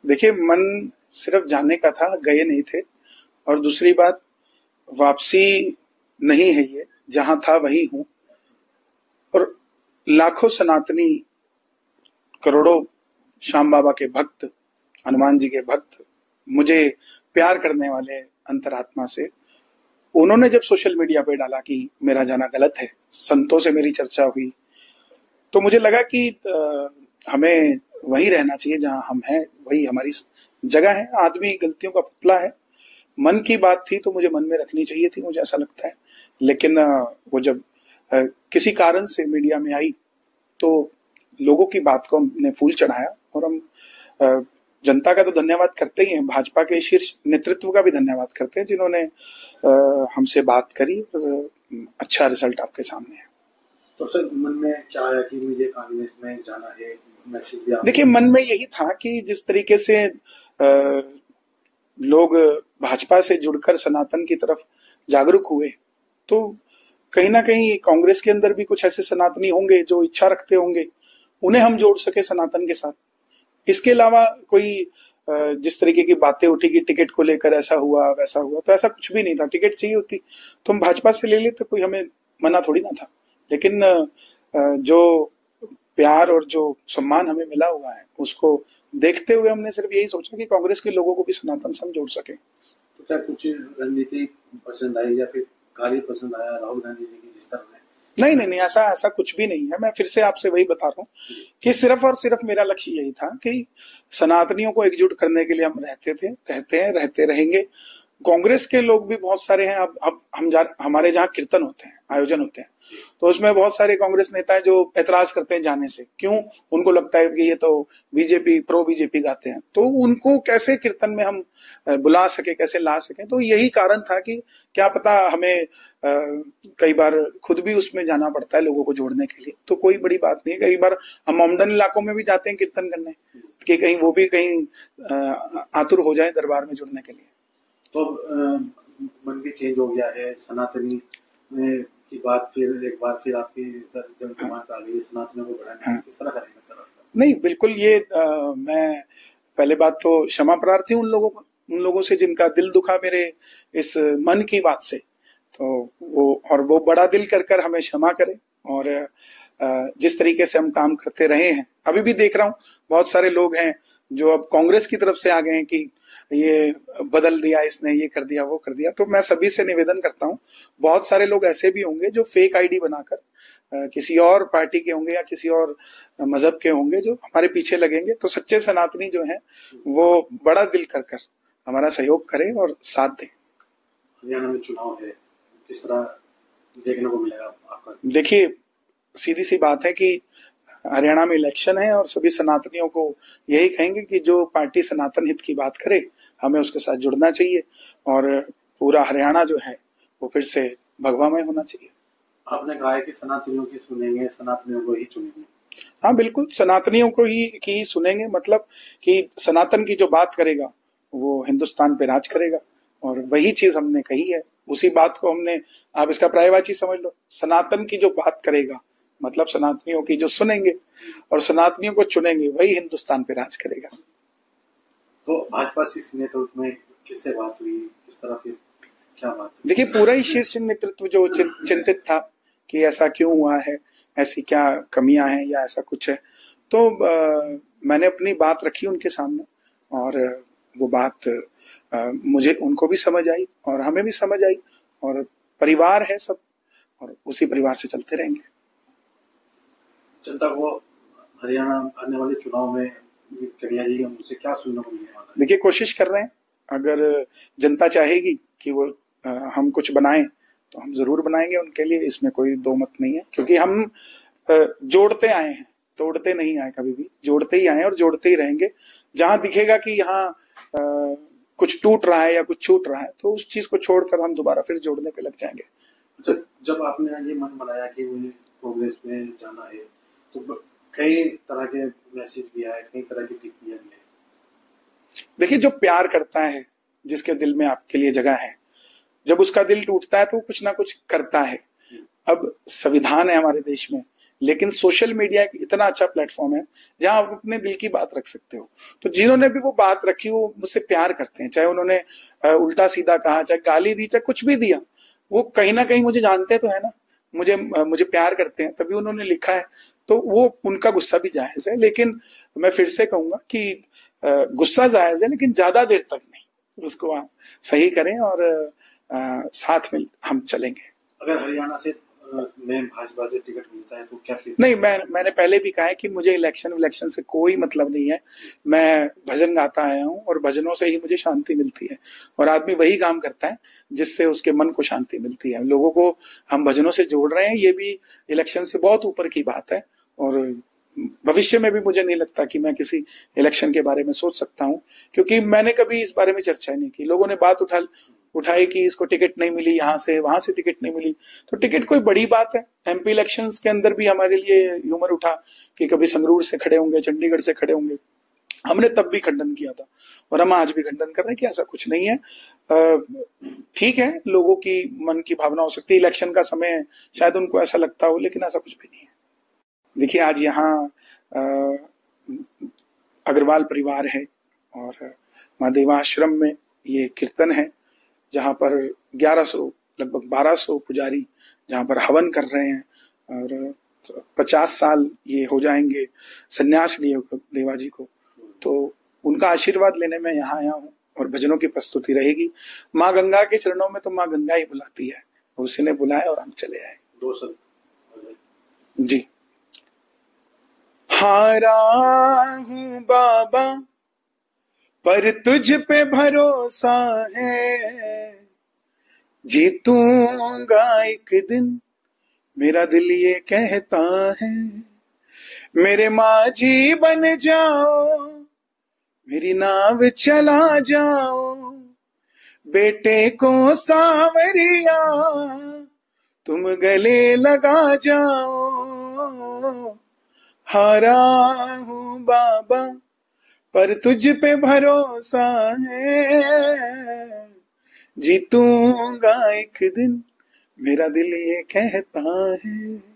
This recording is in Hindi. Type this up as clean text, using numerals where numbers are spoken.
देखिए, मन सिर्फ जाने का था, गए नहीं थे। और दूसरी बात, वापसी नहीं है ये, जहां था वही हूं। और लाखों सनातनी, करोड़ों श्याम बाबा के भक्त, हनुमान जी के भक्त, मुझे प्यार करने वाले अंतरात्मा से, उन्होंने जब सोशल मीडिया पे डाला कि मेरा जाना गलत है, संतों से मेरी चर्चा हुई, तो मुझे लगा कि हमें वहीं रहना चाहिए जहां हम हैं, वही हमारी जगह है। आदमी गलतियों का पुतला है। मन की बात थी तो मुझे मन में रखनी चाहिए थी, मुझे ऐसा लगता है। लेकिन वो जब किसी कारण से मीडिया में आई, तो लोगों की बात को हमने फूल चढ़ाया। और हम जनता का तो धन्यवाद करते ही हैं, भाजपा के शीर्ष नेतृत्व का भी धन्यवाद करते हैं, जिन्होंने हमसे बात करी और अच्छा रिजल्ट आपके सामने है। तो सर, मन में क्या आया कि मुझे कांग्रेस में जाना है? मैसेज भी देखिए, मन में यही था कि जिस तरीके से लोग भाजपा से जुड़कर सनातन की तरफ जागरूक हुए, तो कहीं ना कहीं कांग्रेस के अंदर भी कुछ ऐसे सनातनी होंगे जो इच्छा रखते होंगे, उन्हें हम जोड़ सके सनातन के साथ। इसके अलावा कोई जिस तरीके की बातें उठी कि टिकट को लेकर ऐसा हुआ वैसा हुआ, तो ऐसा कुछ भी नहीं था। टिकट चाहिए होती तो हम भाजपा से ले लेते, कोई हमें मना थोड़ी ना था। लेकिन जो प्यार और जो सम्मान हमें मिला हुआ है, उसको देखते हुए हमने सिर्फ यही सोचा कि कांग्रेस के लोगों को भी सनातन से हम जोड़ सके। तो क्या कुछ रणनीति पसंद आई या फिर कार्य पसंद आया राहुल गांधी जी की जिस तरह से? नहीं, ऐसा कुछ भी नहीं है। मैं फिर से आपसे वही बता रहा हूँ कि सिर्फ और सिर्फ मेरा लक्ष्य यही था कि सनातनियों को एकजुट करने के लिए हम रहते थे, रहते हैं, रहते रहेंगे। कांग्रेस के लोग भी बहुत सारे हैं। अब हमारे जहाँ कीर्तन होते हैं, आयोजन होते हैं, तो उसमें बहुत सारे कांग्रेस नेता है जो ऐतराज करते हैं जाने से। क्यों? उनको लगता है कि ये तो बीजेपी, प्रो बीजेपी गाते हैं, तो उनको कैसे कीर्तन में हम बुला सके, कैसे ला सके। तो यही कारण था कि क्या पता हमें कई बार खुद भी उसमें जाना पड़ता है लोगों को जोड़ने के लिए, तो कोई बड़ी बात नहीं है। कई बार हम आमदन इलाकों में भी जाते हैं कीर्तन करने, कि कहीं वो भी कहीं आतुर हो जाए दरबार में जुड़ने के लिए। तो मन भी चेंज हो गया है, सनातनी में की बात फिर एक बार फिर आपकी सर जन दिमाग आ गई, सनातनियों को बढ़ाना किस तरह करेंगे सर? नहीं, बिल्कुल। ये मैं पहले बात तो क्षमा प्रार्थी उन लोगों से जिनका दिल दुखा मेरे इस मन की बात से। तो वो बड़ा दिल कर हमें क्षमा करें। और जिस तरीके से हम काम करते रहे हैं, अभी भी देख रहा हूँ बहुत सारे लोग हैं जो अब कांग्रेस की तरफ से आ गए हैं कि ये बदल दिया इसने, ये कर दिया, वो कर दिया। तो मैं सभी से निवेदन करता हूँ, बहुत सारे लोग ऐसे भी होंगे जो फेक आईडी बनाकर किसी और पार्टी के होंगे या किसी और मजहब के होंगे जो हमारे पीछे लगेंगे। तो सच्चे सनातनी जो हैं वो बड़ा दिल कर हमारा सहयोग करें और साथ दें। हरियाणा में चुनाव है, किस तरह देखने को मिलेगा आपका? देखिए, सीधी सी बात है कि हरियाणा में इलेक्शन है और सभी सनातनियों को यही कहेंगे कि जो पार्टी सनातन हित की बात करे, हमें उसके साथ जुड़ना चाहिए और पूरा हरियाणा जो है वो फिर से भगवामय होना चाहिए। आपने कहा है कि सनातनियों की सुनेंगे, सनातनियों को ही चुनेंगे। हाँ, बिल्कुल, सनातनियों को ही सुनेंगे। मतलब कि सनातन की जो बात करेगा वो हिंदुस्तान पे राज करेगा, और वही चीज हमने कही है। उसी बात को हमने, आप इसका पर्यायवाची समझ लो, सनातन की जो बात करेगा मतलब सनातनियों की जो सुनेंगे और सनातनियों को चुनेंगे, वही हिंदुस्तान पे राज करेगा। तो भाजपा शीर्ष नेतृत्व में किससे बात हुई, किस तरह फिर क्या बात हुई? देखिए, पूरा ही शीर्ष नेतृत्व जो चिंतित था कि ऐसा क्यों हुआ है, ऐसी क्या कमियां हैं या ऐसा कुछ है, तो मैंने अपनी बात रखी उनके सामने और वो बात मुझे, उनको भी समझ आई और हमें भी समझ आई, और परिवार है सब, और उसी परिवार से चलते रहेंगे। जनता को हरियाणा आने वाले चुनाव में कन्हैया जी मुझसे क्या सुनने को मिलने वाला है? देखिए, कोशिश कर रहे हैं। अगर जनता चाहेगी कि वो हम कुछ बनाएं तो हम जरूर बनाएंगे उनके लिए, इसमें कोई दो मत नहीं है। क्योंकि हम जोड़ते आए हैं, तोड़ते नहीं आए कभी भी, जोड़ते ही आए और जोड़ते ही रहेंगे। जहां दिखेगा कि यहाँ कुछ टूट रहा है या कुछ छूट रहा है, तो उस चीज को छोड़कर हम दोबारा फिर जोड़ने पे लग जाएंगे। जब आपने ये मन बनाया कि मुझे कांग्रेस में जाना है, तो कई तरह के मैसेज भी आए, कई तरह की टिप्पणियां भी आई। देखिए, जो प्यार करता है, जिसके दिल में आपके लिए जगह है, जब उसका दिल टूटता है तो वो कुछ ना कुछ करता है। अब संविधान है हमारे देश में लेकिन सोशल मीडिया एक इतना अच्छा प्लेटफॉर्म है जहां आप अपने दिल की बात रख सकते हो। तो जिन्होंने भी वो बात रखी वो मुझसे प्यार करते हैं, चाहे उन्होंने उल्टा सीधा कहा, चाहे गाली दी, चाहे कुछ भी दिया, वो कहीं ना कहीं मुझे जानते तो है ना, मुझे प्यार करते हैं, तभी उन्होंने लिखा है। तो वो उनका गुस्सा भी जायज है, लेकिन मैं फिर से कहूंगा कि गुस्सा जायज है, लेकिन ज्यादा देर तक नहीं, उसको आप सही करें और साथ में हम चलेंगे। अगर हरियाणा से में भाजपा से टिकट मिलता है तो क्या फिर? नहीं, मैंने पहले भी कहा है कि मुझे इलेक्शन से कोई मतलब नहीं है। मैं भजन गाता आया हूँ और भजनों से ही मुझे शांति मिलती है, और आदमी वही काम करता है जिससे उसके मन को शांति मिलती है। लोगों को हम भजनों से जोड़ रहे हैं, ये भी इलेक्शन से बहुत ऊपर की बात है। और भविष्य में भी मुझे नहीं लगता कि मैं किसी इलेक्शन के बारे में सोच सकता हूँ, क्योंकि मैंने कभी इस बारे में चर्चा नहीं की। लोगों ने बात उठाई कि इसको टिकट नहीं मिली, यहाँ से वहां से टिकट नहीं मिली, तो टिकट कोई बड़ी बात है? एमपी इलेक्शंस के अंदर भी हमारे लिए ह्यूमर उठा कि कभी संगरूर से खड़े होंगे, चंडीगढ़ से खड़े होंगे, हमने तब भी खंडन किया था और हम आज भी खंडन कर रहे हैं कि ऐसा कुछ नहीं है। ठीक है, लोगों की मन की भावना हो सकती है, इलेक्शन का समय है, शायद उनको ऐसा लगता हो, लेकिन ऐसा कुछ भी नहीं है। देखिए, आज यहाँ अग्रवाल परिवार है और महादेवा आश्रम में ये कीर्तन है, जहां पर 1100 लगभग 1200 पुजारी जहां पर हवन कर रहे हैं, और 50 साल ये हो जाएंगे संन्यास लिए देवा जी को। तो उनका आशीर्वाद लेने में यहाँ आया हूँ और भजनों की प्रस्तुति रहेगी। माँ गंगा के चरणों में तो माँ गंगा ही बुलाती है, उसी ने बुलाया और हम चले आए। जी, हारा हूँ बाबा पर तुझ पे भरोसा है, जीतूंगा एक दिन मेरा दिल ये कहता है। मेरे माझी बन जाओ, मेरी नाव चला जाओ, बेटे को सांवरिया तुम गले लगा जाओ। हारा हूँ बाबा पर तुझ पे भरोसा है, जीतूंगा एक दिन मेरा दिल ये कहता है।